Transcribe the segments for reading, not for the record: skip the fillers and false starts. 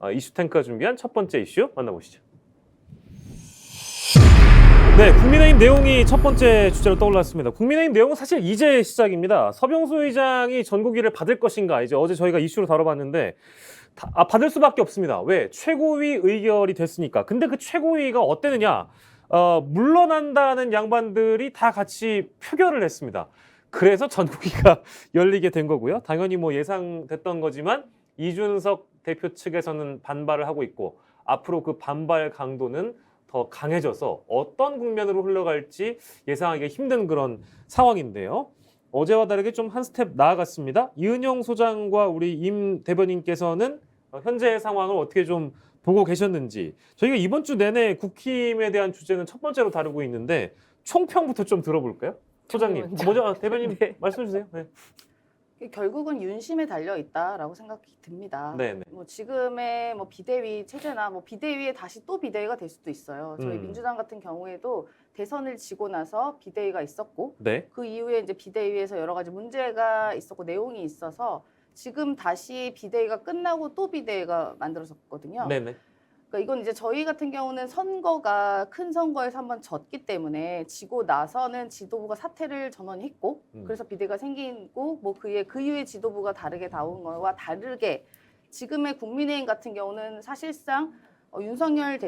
이슈탱크가 준비한 첫 번째 이슈 만나보시죠. 네, 국민의힘 내용이 첫 번째 주제로 떠올랐습니다. 국민의힘 내용은 사실 이제 시작입니다. 서병수 의장이 전국위를 받을 것인가, 이제 어제 저희가 이슈로 다뤄봤는데 받을 수밖에 없습니다. 왜? 최고위 의결이 됐으니까. 근데 그 최고위가 어땠느냐? 물러난다는 양반들이 다 같이 표결을 했습니다. 그래서 전국위가 열리게 된 거고요. 당연히 뭐 예상됐던 거지만 이준석 대표 측에서는 반발을 하고 있고 앞으로 그 반발 강도는 더 강해져서 어떤 국면으로 흘러갈지 예상하기가 힘든 그런 상황인데요. 어제와 다르게 좀 한 스텝 나아갔습니다. 이은영 소장과 우리 임 대변인께서는 현재의 상황을 어떻게 좀 보고 계셨는지, 저희가 이번 주 내내 국힘에 대한 주제는 첫 번째로 다루고 있는데 총평부터 좀 들어볼까요? 소장님, 먼저 대변인 네. 말씀해 주세요. 네. 결국은 윤심에 달려 있다라고 생각이 듭니다. 네네. 뭐 지금의 뭐 비대위 체제나 뭐 비대위에 다시 또 비대위가 될 수도 있어요. 저희 민주당 같은 경우에도 대선을 지고 나서 비대위가 있었고 네. 그 이후에 이제 비대위에서 여러 가지 문제가 있었고 내용이 있어서 지금 다시 비대위가 끝나고 또 비대위가 만들어졌거든요. 네네. 그러니까 이건 이제 저희 같은 경우는 선거가 큰 선거에서 한번 졌기 때문에 지고 나서는 지도부가 사퇴를 전원했고 그래서 비대가 생기고 뭐 그 이후에 지도부가 다르게 나온 거와 다르게 지금의 국민의힘 같은 경우는 사실상 윤석열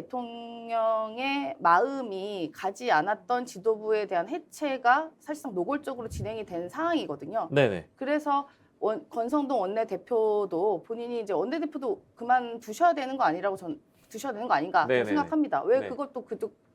대통령의 마음이 가지 않았던 지도부에 대한 해체가 사실상 노골적으로 진행이 된 상황이거든요. 네네. 그래서 권성동 원내대표도 본인이 이제 원내대표도 그만두셔야 되는 거 아니라고 두셔야 되는 거 아닌가 생각합니다. 왜 네. 그것도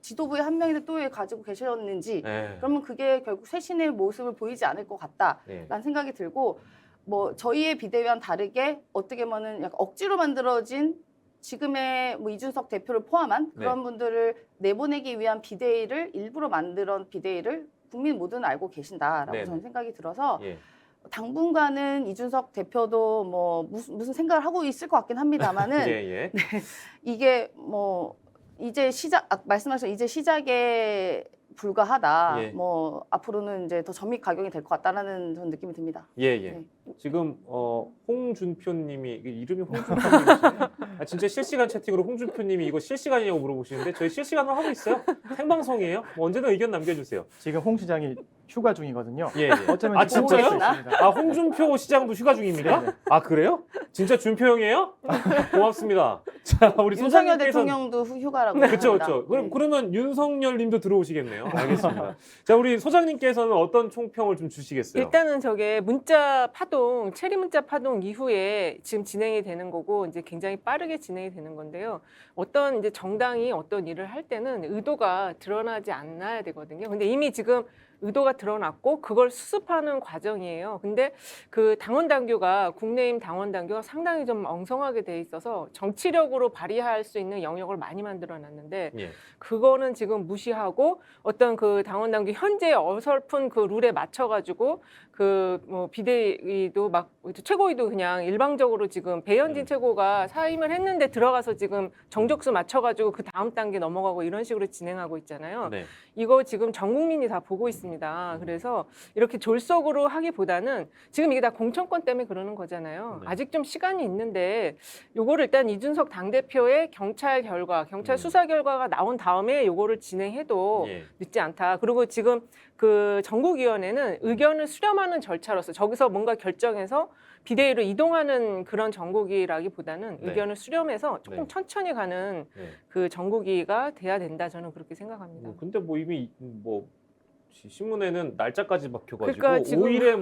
지도부의 한 명인데 또 왜 가지고 계셨는지 네. 그러면 그게 결국 쇄신의 모습을 보이지 않을 것 같다라는 네. 생각이 들고 뭐 저희의 비대위와는 다르게 어떻게 보면 약간 억지로 만들어진 지금의 뭐 이준석 대표를 포함한 그런 분들을 내보내기 위한 비대위를 일부러 만들어 비대위를 국민 모두는 알고 계신다라고 네네. 저는 생각이 들어서 예. 당분간은 이준석 대표도 뭐 무슨 생각을 하고 있을 것 같긴 합니다만은 예. 이게 뭐 이제 말씀하신 이제 시작에 불과하다. 예. 뭐 앞으로는 이제 더 점입 가경이 될 것 같다라는 저는 느낌이 듭니다. 예. 네. 지금 홍준표님이 이름이 홍준표님이시네요. 진짜 실시간 채팅으로 홍준표님이 이거 실시간이냐고 물어보시는데 저희 실시간으로 하고 있어요. 생방송이에요. 뭐 언제든 의견 남겨주세요. 지금 홍 시장이 휴가 중이거든요. 예. 어쩌면 지금 진짜요? 보고 있습니다. 홍준표 시장도 휴가 중입니까? 네. 그래요? 진짜 준표 형이에요? 고맙습니다. 자, 우리 윤석열 소장님께서는 대통령도 휴가라고 그렇죠. 합니다. 그러면 윤석열님도 들어오시겠네요. 알겠습니다. 자, 우리 소장님께서는 어떤 총평을 좀 주시겠어요? 일단은 저게 문자 파동, 체리 문자 파동 이후에 지금 진행이 되는 거고 이제 굉장히 빠르게 진행이 되는 건데요. 어떤 이제 정당이 어떤 일을 할 때는 의도가 드러나지 않아야 되거든요. 근데 이미 지금 의도가 드러났고 그걸 수습하는 과정이에요. 근데 그 당원 당규가 국내임 당원 당규가 상당히 좀 엉성하게 돼 있어서 정치력으로 발휘할 수 있는 영역을 많이 만들어 놨는데 예. 그거는 지금 무시하고 어떤 그 당원 당규 현재 어설픈 그 룰에 맞춰 가지고 그 뭐 비대위도 막 최고위도 그냥 일방적으로 지금 배현진 최고가 사임을 했는데 들어가서 지금 정족수 맞춰 가지고 그 다음 단계 넘어가고 이런 식으로 진행하고 있잖아요. 네. 이거 지금 전 국민이 다 보고 있습니다. 그래서 이렇게 졸속으로 하기보다는 지금 이게 다 공천권 때문에 그러는 거잖아요. 네. 아직 좀 시간이 있는데 요거를 일단 이준석 당대표의 경찰 수사 결과가 나온 다음에 요거를 진행해도 예. 늦지 않다. 그리고 지금 그 전국위원회는 의견을 수렴하는 절차로서 저기서 뭔가 결정해서 비대위로 이동하는 그런 전국위라기보다는 네. 의견을 수렴해서 조금 네. 천천히 가는 네. 그 전국위가 돼야 된다. 저는 그렇게 생각합니다. 근데 뭐 이미 신문에는 날짜까지 박혀가지고 그러니까 지금- 5일에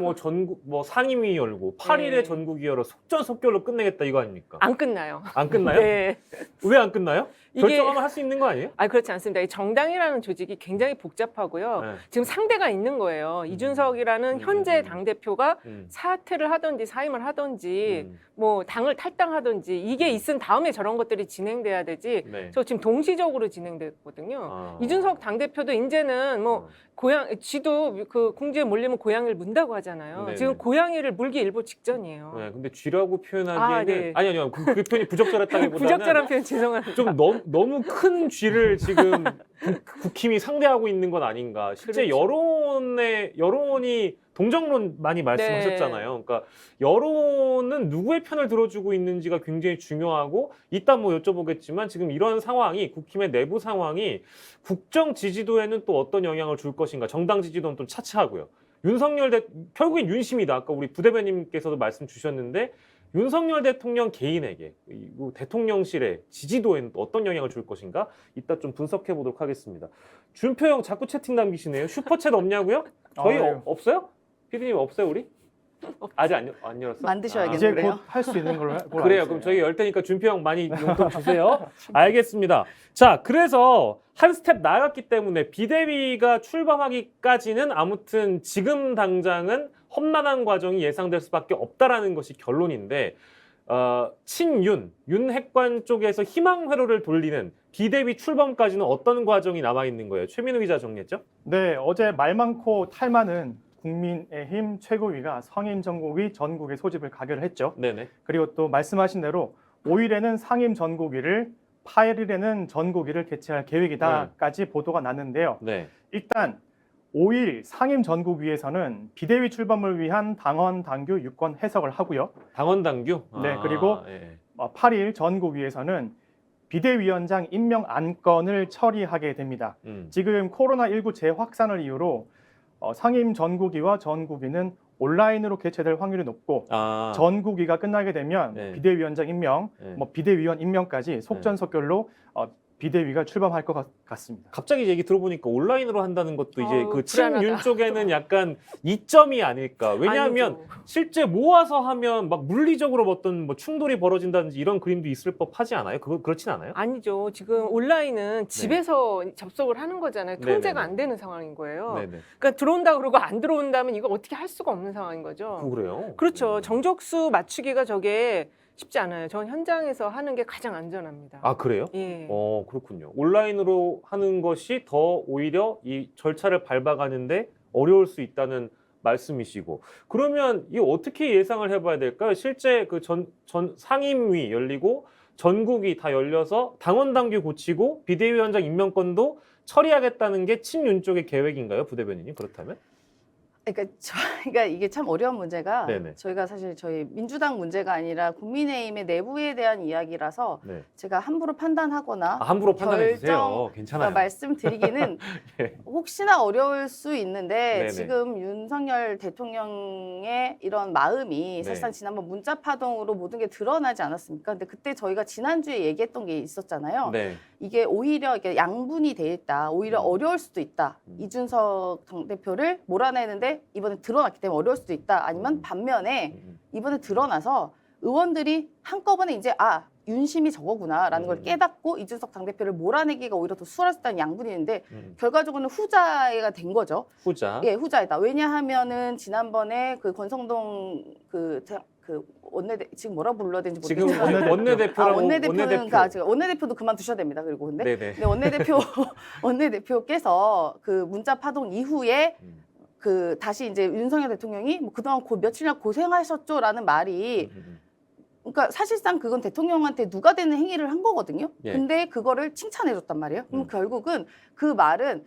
뭐 상임위 열고 8일에 네. 전국위 열어 속전속결로 끝내겠다 이거 아닙니까? 안 끝나요. 안 끝나요? 네. 왜 안 끝나요? 이게- 결정하면 할 수 있는 거 아니에요? 그렇지 않습니다. 이 정당이라는 조직이 굉장히 복잡하고요. 네. 지금 상대가 있는 거예요. 이준석이라는 현재 당대표가 음. 사퇴를 하든지 사임을 하든지 음. 뭐 당을 탈당하든지 이게 있은 다음에 저런 것들이 진행돼야 되지. 네. 저 지금 동시적으로 진행됐거든요. 아. 이준석 당대표도 이제는 뭐 쥐도 그 궁지에 몰리면 고양이를 문다고 하잖아요. 네네. 지금 고양이를 물기 일보 직전이에요. 네, 근데 쥐라고 표현하기에는 네. 아니요 그 표현이 부적절했다기보다는 부적절한 표현 죄송합니다. 좀 너무 큰 쥐를 지금 국힘이 상대하고 있는 건 아닌가. 실제 그렇죠. 여론이 동정론 많이 말씀하셨잖아요. 그러니까 여론은 누구의 편을 들어주고 있는지가 굉장히 중요하고 이따 뭐 여쭤보겠지만 지금 이런 상황이 국힘의 내부 상황이 국정 지지도에는 또 어떤 영향을 줄 것인가 정당 지지도는 또 차치하고요. 결국엔 윤심이다. 아까 우리 부대변님께서도 말씀 주셨는데 윤석열 대통령 개인에게 그리고 대통령실의 지지도에는 또 어떤 영향을 줄 것인가 이따 좀 분석해 보도록 하겠습니다. 준표형 자꾸 채팅 남기시네요. 슈퍼챗 없냐고요? 저희 아유. 없어요? 피디님 없어요 우리? 아직 안 열었어? 만드셔야겠네요. 이제 그래요? 곧 할 수 있는 걸로 그래요. 그럼 저희 열 테니까 준표형 많이 용돈 주세요. 알겠습니다. 자, 그래서 한 스텝 나아갔기 때문에 비대위가 출범하기까지는 아무튼 지금 당장은 험난한 과정이 예상될 수밖에 없다라는 것이 결론인데 윤핵관 쪽에서 희망 회로를 돌리는 비대위 출범까지는 어떤 과정이 남아 있는 거예요? 최민우 기자 정리했죠? 네, 어제 말 많고 탈 많은 국민의힘 최고위가 상임전국위 전국의 소집을 가결했죠. 네네. 그리고 또 말씀하신 대로 5일에는 상임전국위를 8일에는 전국위를 개최할 계획이다까지 보도가 났는데요. 네. 일단 5일 상임전국위에서는 비대위 출범을 위한 당원 당규 유권 해석을 하고요. 당원 당규. 네, 그리고 8일 전국위에서는 비대위원장 임명 안건을 처리하게 됩니다. 지금 코로나19 재확산을 이유로 상임 전국위와 전국위는 온라인으로 개최될 확률이 높고 전국위가 끝나게 되면 네. 비대위원장 임명, 네. 비대위원 임명까지 속전속결로 비대위가 출범할 것 같습니다. 갑자기 얘기 들어보니까 온라인으로 한다는 것도 이제 그 불안하다. 친윤 쪽에는 약간 이점이 아닐까. 왜냐하면 아니죠. 실제 모아서 하면 막 물리적으로 어떤 뭐 충돌이 벌어진다든지 이런 그림도 있을 법하지 않아요? 그렇진 않아요? 아니죠. 지금 온라인은 집에서 접속을 하는 거잖아요. 네네네. 통제가 안 되는 상황인 거예요. 네네. 그러니까 들어온다 그러고 안 들어온다면 이거 어떻게 할 수가 없는 상황인 거죠. 그래요? 그렇죠. 정적수 맞추기가 저게 쉽지 않아요. 전 현장에서 하는 게 가장 안전합니다. 아 그래요? 예. 그렇군요. 온라인으로 하는 것이 더 오히려 이 절차를 밟아가는데 어려울 수 있다는 말씀이시고 그러면 이 어떻게 예상을 해봐야 될까요? 실제 그 전 상임위 열리고 전국이 다 열려서 당원 당규 고치고 비대위원장 임명권도 처리하겠다는 게 친윤 쪽의 계획인가요, 부대변인님? 그렇다면? 그러니까 저희가 이게 참 어려운 문제가 네네. 저희가 사실 저희 민주당 문제가 아니라 국민의힘의 내부에 대한 이야기라서 네. 제가 함부로 판단하거나 함부로 판단해 주세요. 괜찮아요. 말씀드리기는 예. 혹시나 어려울 수 있는데 네네. 지금 윤석열 대통령의 이런 마음이 네. 사실상 지난번 문자 파동으로 모든 게 드러나지 않았습니까? 근데 그때 저희가 지난주에 얘기했던 게 있었잖아요. 네. 이게 오히려 이게 양분이 돼 있다. 오히려 어려울 수도 있다. 이준석 당대표를 몰아내는데 이번에 드러났기 때문에 어려울 수도 있다. 아니면 반면에 이번에 드러나서 의원들이 한꺼번에 이제 윤심이 저거구나라는 걸 깨닫고 이준석 당대표를 몰아내기가 오히려 더 수월할 수 있다는 양분이 있는데 결과적으로는 후자가 된 거죠. 후자. 예, 후자이다. 왜냐하면은 지난번에 그 권성동 그 지금 뭐라 불러야 되는지 지금 모르겠지만 원내대표라고 원내대표는 지금 원내대표도 그만 두셔야 됩니다. 그리고 근데 네네. 원내대표께서 그 문자 파동 이후에 그 다시 이제 윤석열 대통령이 뭐 그동안 며칠이나 고생하셨죠라는 말이 그러니까 사실상 그건 대통령한테 누가 되는 행위를 한 거거든요. 예. 근데 그거를 칭찬해줬단 말이에요. 그럼 결국은 그 말은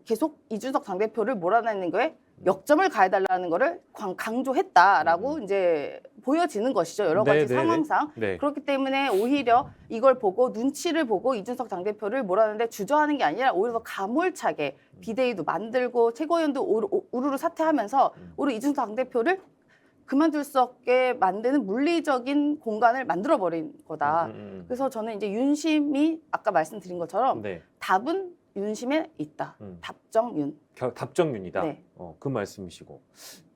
계속 이준석 당대표를 몰아내는 거에 역점을 가해달라는 거를 강조했다라고 이제 보여지는 것이죠. 여러 가지 네네네. 상황상. 네. 그렇기 때문에 오히려 이걸 보고 눈치를 보고 이준석 당대표를 몰아내는데 주저하는 게 아니라 오히려 더 가물차게 비대위도 만들고 최고위원도 우르르 사퇴하면서 오히려 이준석 당대표를 그만둘 수 없게 만드는 물리적인 공간을 만들어버린 거다. 그래서 저는 이제 윤심이 아까 말씀드린 것처럼 네. 답은 윤심에 있다. 답정윤. 답정윤이다. 네. 그 말씀이시고.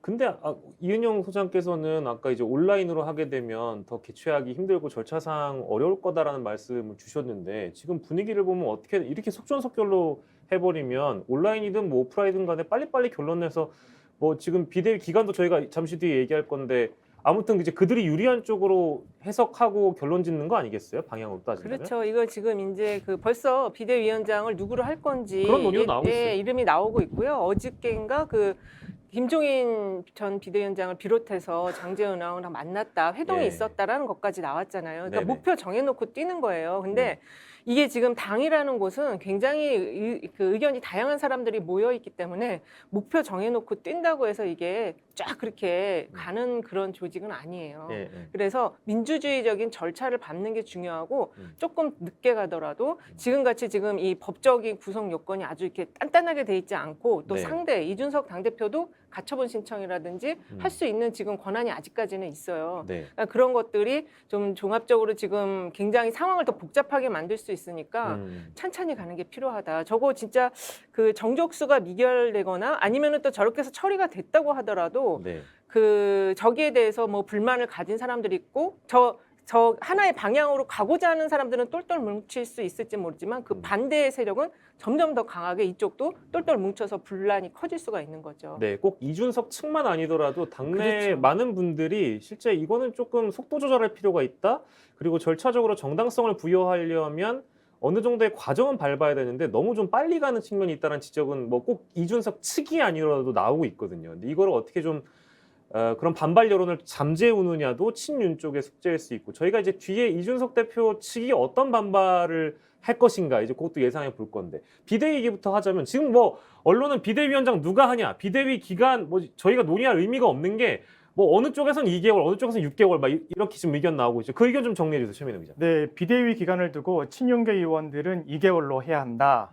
근데 이은영 소장께서는 아까 이제 온라인으로 하게 되면 더 개최하기 힘들고 절차상 어려울 거다라는 말씀을 주셨는데 지금 분위기를 보면 어떻게 이렇게 속전속결로 해버리면 온라인이든 뭐 오프라인이든 간에 빨리빨리 결론 내서 뭐 지금 비대위 기간도 저희가 잠시 뒤에 얘기할 건데 아무튼 이제 그들이 유리한 쪽으로 해석하고 결론 짓는 거 아니겠어요? 방향으로 따지면. 그렇죠. 이거 지금 이제 그 벌써 비대위원장을 누구로 할 건지 그런 논의도 나오고 있어요. 이름이 나오고 있고요. 어저께인가 그 김종인 전 비대위원장을 비롯해서 장제원 의원이랑 만났다, 회동이 예. 있었다라는 것까지 나왔잖아요. 그러니까 네네. 목표 정해놓고 뛰는 거예요. 근데 이게 지금 당이라는 곳은 굉장히 그 의견이 다양한 사람들이 모여 있기 때문에 목표 정해놓고 뛴다고 해서 이게 쫙 그렇게 가는 그런 조직은 아니에요. 예, 예. 그래서 민주주의적인 절차를 밟는 게 중요하고 음. 조금 늦게 가더라도 지금같이 지금 이 법적인 구성 요건이 아주 이렇게 단단하게 돼 있지 않고 또 네. 상대 이준석 당대표도 가처분 신청이라든지 음. 할 수 있는 지금 권한이 아직까지는 있어요. 네. 그러니까 그런 것들이 좀 종합적으로 지금 굉장히 상황을 더 복잡하게 만들 수 있으니까 찬찬히 가는 게 필요하다. 저거 진짜 그 정족수가 미결되거나 아니면은 또 저렇게 해서 처리가 됐다고 하더라도 네. 그 저기에 대해서 뭐 불만을 가진 사람들이 있고 저 하나의 방향으로 가고자 하는 사람들은 똘똘 뭉칠 수 있을지 모르지만 그 반대의 세력은 점점 더 강하게 이쪽도 똘똘 뭉쳐서 분란이 커질 수가 있는 거죠. 네, 꼭 이준석 측만 아니더라도 당내 그렇죠. 많은 분들이 실제 이거는 조금 속도 조절할 필요가 있다. 그리고 절차적으로 정당성을 부여하려면 어느 정도의 과정은 밟아야 되는데 너무 좀 빨리 가는 측면이 있다는 지적은 뭐 꼭 이준석 측이 아니더라도 나오고 있거든요. 근데 이거를 어떻게 좀 그런 반발 여론을 잠재우느냐도 친윤 쪽의 숙제일 수 있고 저희가 이제 뒤에 이준석 대표 측이 어떤 반발을 할 것인가 이제 그것도 예상해 볼 건데 비대위 얘기부터 하자면 지금 뭐 언론은 비대위원장 누가 하냐 비대위 기간 뭐 저희가 논의할 의미가 없는 게 뭐 어느 쪽에서는 2개월 어느 쪽에서는 6개월 막 이렇게 지금 의견 나오고 있죠. 그 의견 좀 정리해 주세요. 최민호 기자. 네, 비대위 기간을 두고 친윤계 의원들은 2개월로 해야 한다.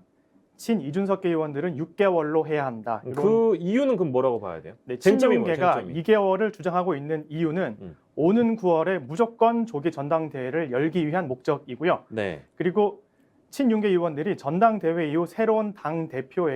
친 이준석계 의원들은 6개월로 해야 한다. 이런 그 이유는 그럼 뭐라고 봐야 돼요? 네, 쟁점이 뭐예요, 친윤계가 쟁점이? 2개월을 주장하고 있는 이유는 오는 9월에 무조건 조기 전당대회를 열기 위한 목적이고요. 네. 그리고 친윤계 의원들이 전당대회 이후 새로운 당 대표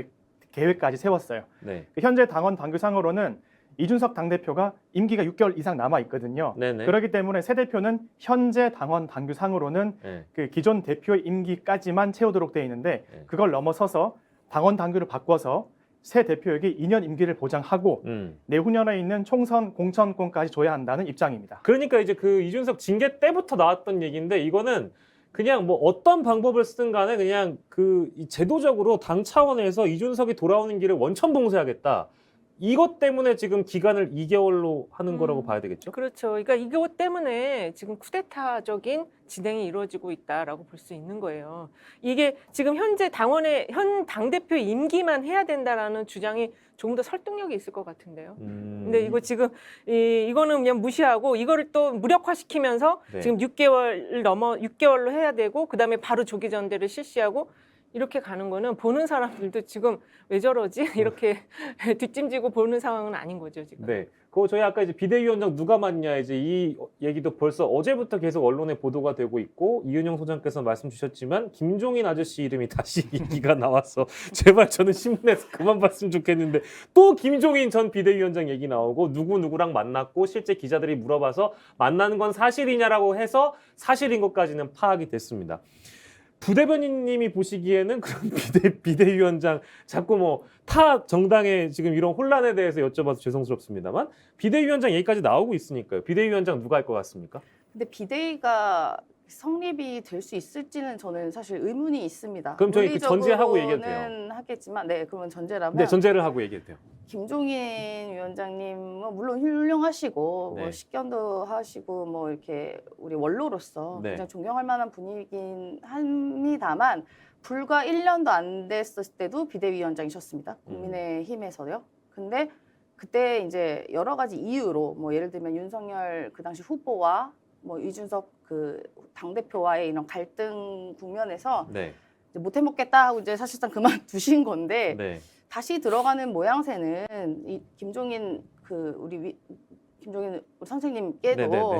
계획까지 세웠어요. 네. 현재 당원 당규상으로는 이준석 당대표가 임기가 6개월 이상 남아 있거든요. 네네. 그렇기 때문에 새 대표는 현재 당원 당규상으로는 네. 그 기존 대표의 임기까지만 채우도록 되어 있는데 네. 그걸 넘어서서 당원 당규를 바꿔서 새 대표에게 2년 임기를 보장하고 내후년에 있는 총선 공천권까지 줘야 한다는 입장입니다. 그러니까 이제 그 이준석 징계 때부터 나왔던 얘기인데 이거는 그냥 뭐 어떤 방법을 쓰든 간에 그냥 그 이 제도적으로 당 차원에서 이준석이 돌아오는 길을 원천 봉쇄하겠다. 이것 때문에 지금 기간을 2개월로 하는 거라고 봐야 되겠죠? 그렇죠. 그러니까 이것 때문에 지금 쿠데타적인 진행이 이루어지고 있다라고 볼 수 있는 거예요. 이게 지금 현재 현 당대표 임기만 해야 된다라는 주장이 조금 더 설득력이 있을 것 같은데요. 근데 이거 지금 이거는 그냥 무시하고 이거를 또 무력화시키면서 네. 지금 6개월로 해야 되고 그다음에 바로 조기 전대를 실시하고 이렇게 가는 거는 보는 사람들도 지금 왜 저러지? 이렇게 뒷짐지고 보는 상황은 아닌 거죠, 지금. 네. 그거 저희 아까 이제 비대위원장 누가 맡냐 이제 이 얘기도 벌써 어제부터 계속 언론에 보도가 되고 있고 이은영 소장께서 말씀 주셨지만 김종인 아저씨 이름이 다시 얘기가 나와서 제발 저는 신문에서 그만 봤으면 좋겠는데 또 김종인 전 비대위원장 얘기 나오고 누구누구랑 만났고 실제 기자들이 물어봐서 만나는 건 사실이냐라고 해서 사실인 것까지는 파악이 됐습니다. 부대변인님이 보시기에는 그런 비대위원장 자꾸 뭐 타 정당의 지금 이런 혼란에 대해서 여쭤봐서 죄송스럽습니다만 비대위원장 얘기까지 나오고 있으니까요. 비대위원장 누가 할 것 같습니까? 근데 비대위가 성립이 될 수 있을지는 저는 사실 의문이 있습니다. 그럼 저희 그 전제하고 얘기해도 돼요. 물리적으로는 하겠지만, 네, 그러면 전제라면 네, 전제를 하고 얘기해도 돼요. 김종인 위원장님은 물론 훌륭하시고 네. 뭐 식견도 하시고 뭐 이렇게 우리 원로로서 네. 굉장히 존경할 만한 분이긴 합니다만 불과 1년도 안 됐을 때도 비대위원장이셨습니다. 국민의힘에서요. 근데 그때 이제 여러 가지 이유로 뭐 예를 들면 윤석열 그 당시 후보와 뭐 이준석 그 당대표와의 이런 갈등 국면에서 네. 이제 못 해먹겠다 하고 이제 사실상 그만두신 건데 네. 다시 들어가는 모양새는 이 김종인 김종인 우리 선생님께도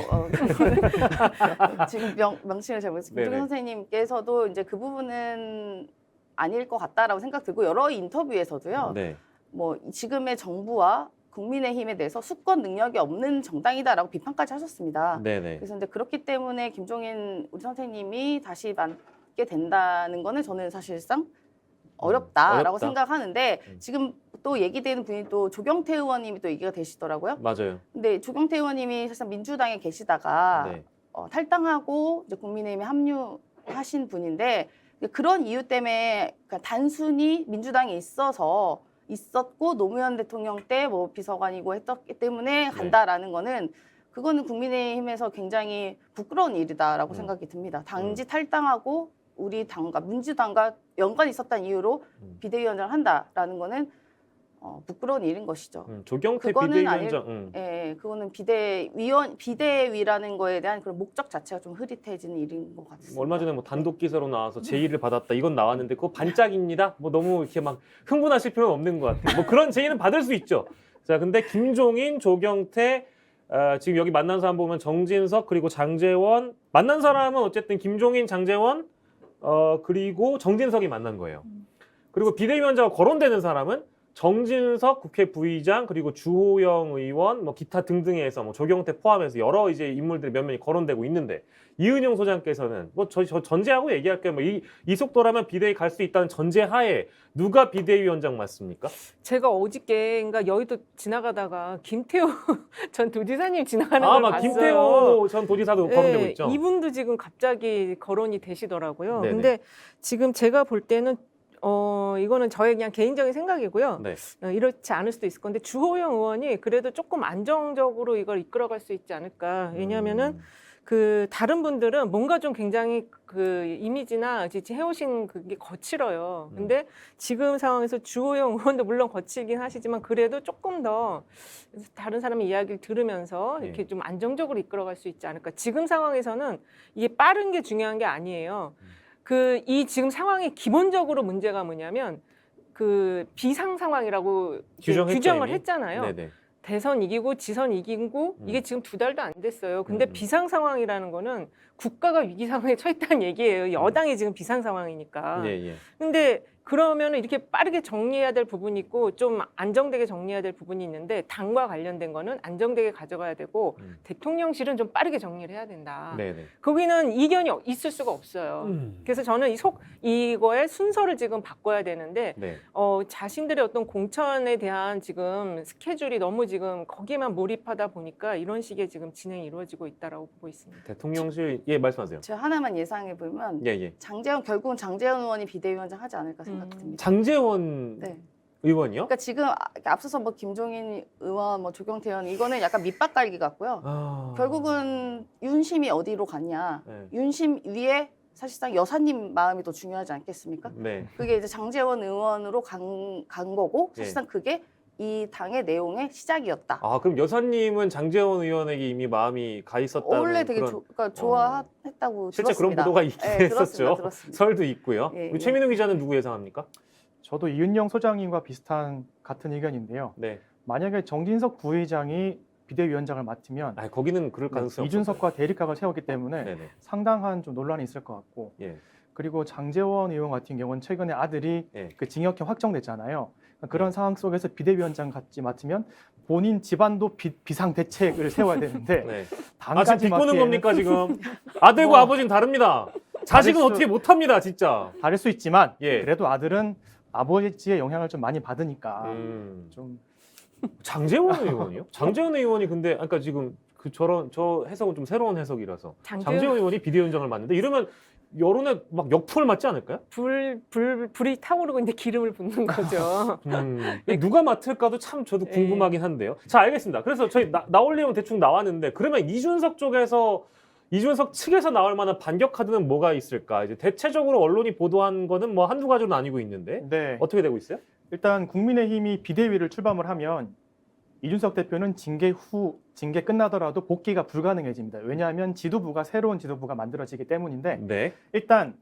지금 명칭을 잘 모르겠어요. 김종인 선생님께서도 이제 그 부분은 아닐 것 같다라고 생각 들고 여러 인터뷰에서도요. 네. 뭐 지금의 정부와 국민의힘에 대해서 수권 능력이 없는 정당이다라고 비판까지 하셨습니다. 네네. 그래서 이제 그렇기 때문에 김종인 우리 선생님이 다시 맡게 된다는 거는 저는 사실상 어렵다라고 어렵다. 생각하는데 지금 또 얘기되는 분이 또 조경태 의원님이 또 얘기가 되시더라고요. 맞아요. 근데 조경태 의원님이 사실상 민주당에 계시다가 네. 탈당하고 이제 국민의힘에 합류하신 분인데 그런 이유 때문에 그러니까 단순히 민주당에 있어서 있었고 노무현 대통령 때 뭐 비서관이고 했었기 때문에 간다라는 거는 그거는 국민의힘에서 굉장히 부끄러운 일이다라고 생각이 듭니다. 당지 탈당하고 우리 당과 민주당과 연관이 있었다는 이유로 비대위원장을 한다라는 거는 부끄러운 일인 것이죠. 조경태 그거는 비대위원장. 예, 그거는 비대위라는 거에 대한 그런 목적 자체가 좀 흐릿해지는 일인 것 같습니다. 얼마 전에 뭐 단독 기사로 나와서 제의를 받았다 이건 나왔는데 그거 반짝입니다. 뭐 너무 이렇게 막 흥분하실 필요는 없는 것 같아요. 뭐 그런 제의는 받을 수 있죠. 자, 근데 김종인, 조경태 지금 여기 만난 사람 보면 정진석 그리고 장제원 만난 사람은 어쨌든 김종인, 장제원 그리고 정진석이 만난 거예요. 그리고 비대위원장으로 거론되는 사람은 정진석 국회 부의장 그리고 주호영 의원 뭐 기타 등등에서 뭐 조경태 포함해서 여러 이제 인물들이 몇 명이 거론되고 있는데 이은영 소장께서는 뭐 저 전제하고 얘기할게요. 뭐 이 속도라면 비대위 갈 수 있다는 전제하에 누가 비대위원장 맞습니까? 제가 어저께인가 여의도 지나가다가 김태호 전 도지사님 지나가는 걸 막 봤어요. 김태호 전 도지사도 거론되고 네, 있죠. 이분도 지금 갑자기 거론이 되시더라고요. 네네. 근데 지금 제가 볼 때는 이거는 저의 그냥 개인적인 생각이고요. 네. 이렇지 않을 수도 있을 건데 주호영 의원이 그래도 조금 안정적으로 이걸 이끌어갈 수 있지 않을까. 왜냐하면은 그 다른 분들은 뭔가 좀 굉장히 그 이미지나 해오신 그게 거칠어요. 근데 지금 상황에서 주호영 의원도 물론 거칠긴 하시지만 그래도 조금 더 다른 사람의 이야기를 들으면서 이렇게 좀 안정적으로 이끌어갈 수 있지 않을까. 지금 상황에서는 이게 빠른 게 중요한 게 아니에요. 이 지금 상황의 기본적으로 문제가 뭐냐면 그 비상 상황이라고 규정을 했잖아요. 네네. 대선 이기고 지선 이기고 이게 지금 2달도 안 됐어요. 근데 비상 상황이라는 거는 국가가 위기 상황에 처했다는 얘기예요. 여당이 지금 비상 상황이니까. 예. 근데 그러면 이렇게 빠르게 정리해야 될 부분이 있고 좀 안정되게 정리해야 될 부분이 있는데 당과 관련된 거는 안정되게 가져가야 되고 대통령실은 좀 빠르게 정리를 해야 된다. 네네. 거기는 이견이 있을 수가 없어요. 그래서 저는 이거의 순서를 지금 바꿔야 되는데 네. 자신들의 어떤 공천에 대한 지금 스케줄이 너무 지금 거기에만 몰입하다 보니까 이런 식의 지금 진행이 이루어지고 있다라고 보고 있습니다. 대통령실 말씀하세요. 제가 하나만 예상해 보면 예. 결국은 장제원 의원이 비대위원장 하지 않을까 생각이 듭니다. 장제원 네. 의원이요? 그러니까 지금 앞서서 뭐 김종인 의원, 뭐 조경태 의원 이거는 약간 밑밥 깔기 같고요. 결국은 윤심이 어디로 갔냐? 네. 윤심 위에 사실상 여사님 마음이 더 중요하지 않겠습니까? 네. 그게 이제 장제원 의원으로 간 거고 사실상 그게 이 당의 내용의 시작이었다. 그럼 여사님은 장제원 의원에게 이미 마음이 가 있었다는 원래 되게 그런 좋아했다고 실제 들었습니다. 그런 보도가 있긴 네, 했었죠. 들었습니다. 설도 있고요. 예, 우리 최민우 기자는 누구 예상합니까? 저도 이은영 소장님과 비슷한 같은 의견인데요. 네. 만약에 정진석 부의장이 비대위원장을 맡으면 거기는 그럴 가능성이 이준석과 대립각을 세웠기 때문에 네네. 상당한 좀 논란이 있을 것 같고 예. 그리고 장제원 의원 같은 경우는 최근에 아들이 예. 그 징역형 확정됐잖아요. 그런 상황 속에서 비대위원장 같이 맡으면 본인 집안도 비상 대책을 세워야 되는데 네. 당까지 지금 비꼬는 맡기에는 겁니까 지금? 아들과 아버지는 다릅니다. 자식은 다를 수- 어떻게 못합니다 진짜. 다를 수 있지만 예. 그래도 아들은 아버지의 영향을 좀 많이 받으니까 좀 장제원 의원이요? 장제원 의원이 근데 아까 지금 저 해석은 좀 새로운 해석이라서 장제원 의원이 비대위원장을 맡는데 이러면 여론에 막 역풍을 맞지 않을까요? 불이 타오르고 있는데 기름을 붓는 거죠. 누가 맡을까도 참 저도 궁금하긴 한데요. 자, 알겠습니다. 그래서 저희 나올리면 대충 나왔는데 그러면 이준석 측에서 나올 만한 반격 카드는 뭐가 있을까? 이제 대체적으로 언론이 보도한 거는 뭐 한두 가지는 아니고 있는데 네. 어떻게 되고 있어요? 일단 국민의힘이 비대위를 출범을 하면 이준석 대표는 징계 끝나더라도 복귀가 불가능해집니다. 왜냐하면 새로운 지도부가 만들어지기 때문인데 네. 일단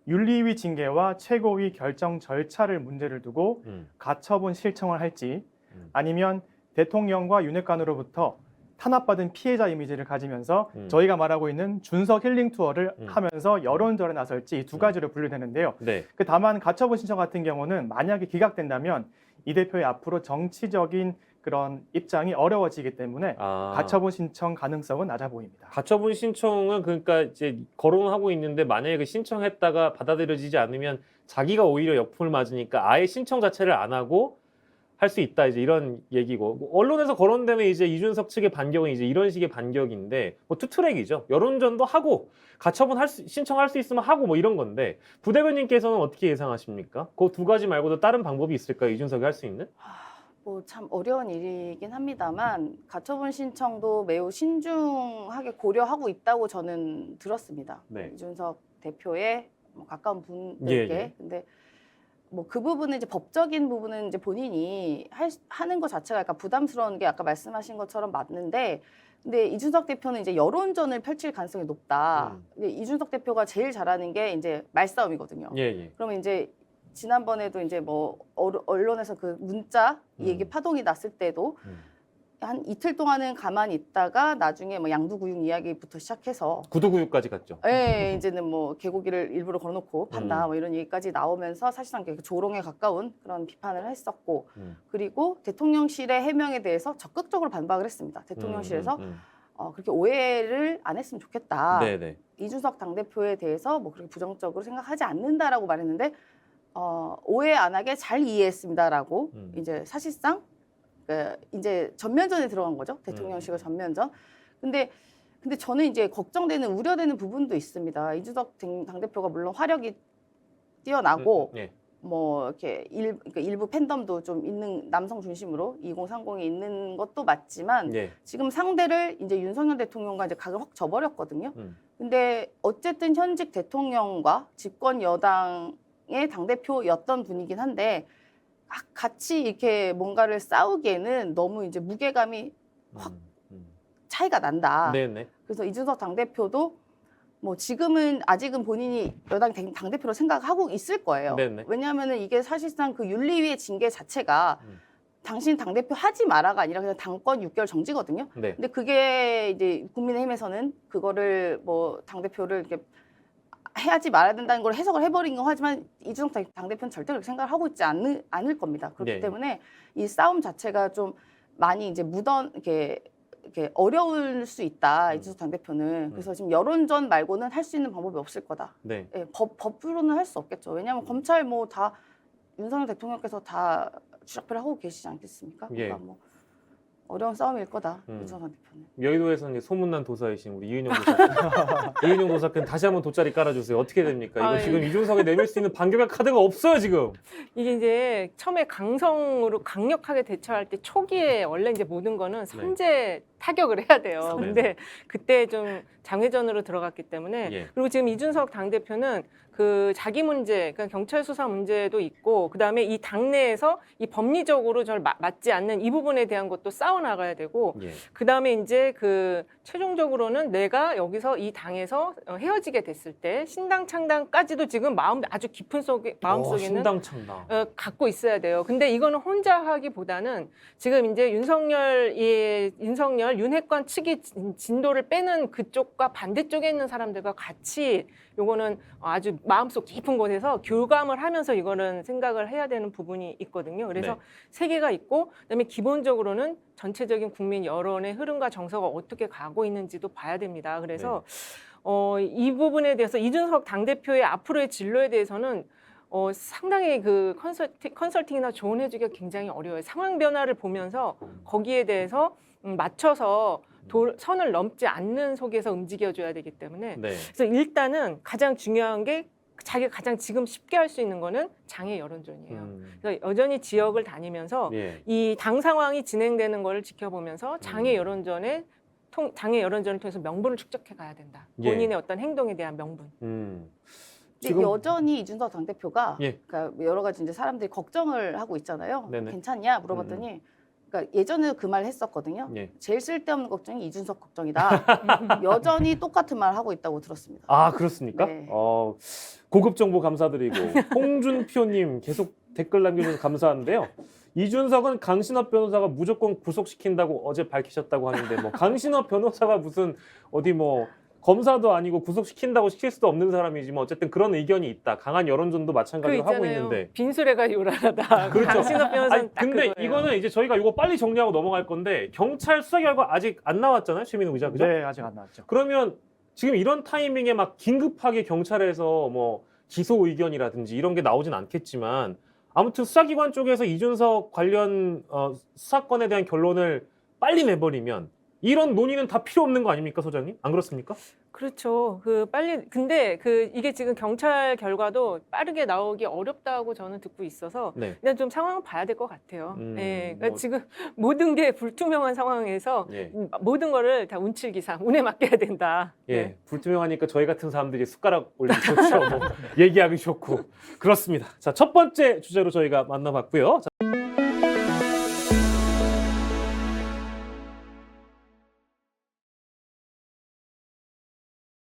윤리위 징계와 최고위 결정 절차를 문제를 두고 가처분 실청을 할지 아니면 대통령과 윤핵관으로부터 탄압받은 피해자 이미지를 가지면서 저희가 말하고 있는 준석 힐링 투어를 하면서 여론전에 나설지 이 두 가지로 분류되는데요. 네. 다만 가처분 신청 같은 경우는 만약에 기각된다면 이 대표의 앞으로 정치적인 그런 입장이 어려워지기 때문에 가처분 신청 가능성은 낮아 보입니다. 가처분 신청은 그러니까 이제 거론하고 있는데 만약에 그 신청했다가 받아들여지지 않으면 자기가 오히려 역풍을 맞으니까 아예 신청 자체를 안 하고 할 수 있다 이제 이런 얘기고 뭐 언론에서 거론되는 이제 이준석 측의 반격은 이제 이런 식의 반격인데 뭐 투트랙이죠. 여론전도 하고 가처분 신청할 수 있으면 하고 뭐 이런 건데 부대변인께서는 어떻게 예상하십니까? 그 두 가지 말고도 다른 방법이 있을까요? 이준석이 할 수 있는? 뭐 참 어려운 일이긴 합니다만 가처분 신청도 매우 신중하게 고려하고 있다고 저는 들었습니다. 네. 이준석 대표의 뭐 가까운 분들께. 예. 근데 뭐 그 부분은 이제 법적인 부분은 이제 본인이 하는 것 자체가 약간 부담스러운 게 아까 말씀하신 것처럼 맞는데, 근데 이준석 대표는 이제 여론전을 펼칠 가능성이 높다. 근데 이준석 대표가 제일 잘하는 게 이제 말싸움이거든요. 예. 그러면 이제 지난번에도 이제 뭐 언론에서 그 문자 얘기 파동이 났을 때도 한 이틀 동안은 가만히 있다가 나중에 뭐 양두구육 이야기부터 시작해서 구두구육까지 갔죠. 예, 이제는 뭐 개고기를 일부러 걸어놓고 판다 뭐 이런 얘기까지 나오면서 사실상 조롱에 가까운 그런 비판을 했었고, 그리고 대통령실의 해명에 대해서 적극적으로 반박을 했습니다. 대통령실에서 그렇게 오해를 안 했으면 좋겠다. 네네. 이준석 당대표에 대해서 뭐 그렇게 부정적으로 생각하지 않는다라고 말했는데 오해 안 하게 잘 이해했습니다라고 이제 사실상 이제 전면전에 들어간 거죠. 대통령실과 전면전. 근데 저는 이제 걱정되는 우려되는 부분도 있습니다. 이준석 당대표가 물론 화력이 뛰어나고 뭐 이렇게 그러니까 일부 팬덤도 좀 있는 남성 중심으로 2030이 있는 것도 맞지만 지금 상대를 이제 윤석열 대통령과 이제 각을 확 져버렸거든요. 근데 어쨌든 현직 대통령과 집권 여당의 당대표였던 분이긴 한데 같이 이렇게 뭔가를 싸우기에는 너무 이제 무게감이 확 차이가 난다. 네네. 그래서 이준석 당대표도 뭐 지금은 아직은 본인이 여당 당대표로 생각하고 있을 거예요. 네네. 왜냐하면은 이게 사실상 그 윤리위의 징계 자체가 당신 당대표 하지 마라가 아니라 그냥 당권 6개월 정지거든요. 네. 근데 그게 이제 국민의힘에서는 그거를 뭐 당대표를 이렇게 해야지 말아야 된다는 걸 해석을 해버린 거 하지만 이준석 당대표는 절대 그렇게 생각을 하고 있지 않을 겁니다. 그렇기 때문에 이 싸움 자체가 좀 많이 이제 이렇게 어려울 수 있다. 이준석 당대표는. 그래서 지금 여론전 말고는 할 수 있는 방법이 없을 거다. 네. 예, 법으로는 할 수 없겠죠. 왜냐하면 검찰 뭐 다 윤석열 대통령께서 다 주작표를 하고 계시지 않겠습니까? 그러니까 뭐 어려운 싸움일 거다. 이준석 당대표는. 여의도에서는 소문난 도사이신 우리 이은영 도사. 이은영 도사께는 다시 한번 돗자리 깔아주세요. 어떻게 됩니까? 이거 지금 이준석에 내밀 수 있는 반격의 카드가 없어요 지금. 이게 이제 처음에 강성으로 강력하게 대처할 때 초기에 원래 이제 모든 거는 선제 타격을 해야 돼요. 근데 그때 좀 장외전으로 들어갔기 때문에 그리고 지금 이준석 당대표는 그 자기 문제, 그러니까 경찰 수사 문제도 있고 그다음에 이 당내에서 이 법리적으로 잘 맞지 않는 이 부분에 대한 것도 싸워 나가야 되고 그다음에 이제 그 최종적으로는 내가 여기서 이 당에서 헤어지게 됐을 때 신당 창당까지도 지금 아주 깊은 마음속에는 신당 창당 갖고 있어야 돼요. 근데 이거는 혼자 하기보다는 지금 이제 윤석열 윤핵관 측이 진도를 빼는 그쪽과 반대쪽에 있는 사람들과 같이 요거는 아주 마음속 깊은 곳에서 교감을 하면서 이거는 생각을 해야 되는 부분이 있거든요. 그래서 세 개가 있고 그다음에 기본적으로는 전체적인 국민 여론의 흐름과 정서가 어떻게 가고 있는지도 봐야 됩니다. 그래서 이 부분에 대해서 이준석 당대표의 앞으로의 진로에 대해서는 상당히 그 컨설팅이나 조언해주기가 굉장히 어려워요. 상황 변화를 보면서 거기에 대해서 맞춰서 선을 넘지 않는 속에서 움직여줘야 되기 때문에 그래서 일단은 가장 중요한 게 자기가 가장 지금 쉽게 할 수 있는 거는 장애 여론전이에요. 그래서 여전히 지역을 다니면서 이 당 상황이 진행되는 거를 지켜보면서 장애 여론전을 통해서 명분을 축적해 가야 된다. 본인의 어떤 행동에 대한 명분. 근데 여전히 이준석 당대표가 그러니까 여러 가지 이제 사람들이 걱정을 하고 있잖아요. 괜찮냐 물어봤더니 그러니까 예전에도 그 말 했었거든요. 제일 쓸데없는 걱정이 이준석 걱정이다. 여전히 똑같은 말 하고 있다고 들었습니다. 아 그렇습니까? 네. 고급 정보 감사드리고 홍준표님 계속 댓글 남겨주셔서 감사한데요. 이준석은 강신업 변호사가 무조건 구속시킨다고 어제 밝히셨다고 하는데 뭐 강신업 변호사가 무슨 어디 뭐 검사도 아니고 구속시킨다고 시킬 수도 없는 사람이지만 어쨌든 그런 의견이 있다. 강한 여론전도 마찬가지로 하고 있는데. 빈수레가 요란하다. 그렇죠. 강신업 변호사는 딱 근데 그거예요. 이거는 이제 저희가 이거 빨리 정리하고 넘어갈 건데 경찰 수사 결과 아직 안 나왔잖아요. 최민우 기자. 그죠? 네, 아직 안 나왔죠. 그러면 지금 이런 타이밍에 막 긴급하게 경찰에서 뭐 기소 의견이라든지 이런 게 나오진 않겠지만 아무튼 수사기관 쪽에서 이준석 관련 수사건에 대한 결론을 빨리 내버리면 이런 논의는 다 필요 없는 거 아닙니까, 소장님? 안 그렇습니까? 그렇죠. 근데 이게 지금 경찰 결과도 빠르게 나오기 어렵다고 저는 듣고 있어서 네. 그냥 좀 상황을 봐야 될 것 같아요. 예, 그러니까 뭐- 지금 모든 게 불투명한 상황에서 예. 모든 거를 다 운칠기상, 운에 맡겨야 된다. 예, 불투명하니까 저희 같은 사람들이 숟가락 올리기 좋죠. 뭐 얘기하기 좋고 그렇습니다. 자, 첫 번째 주제로 저희가 만나봤고요. 자,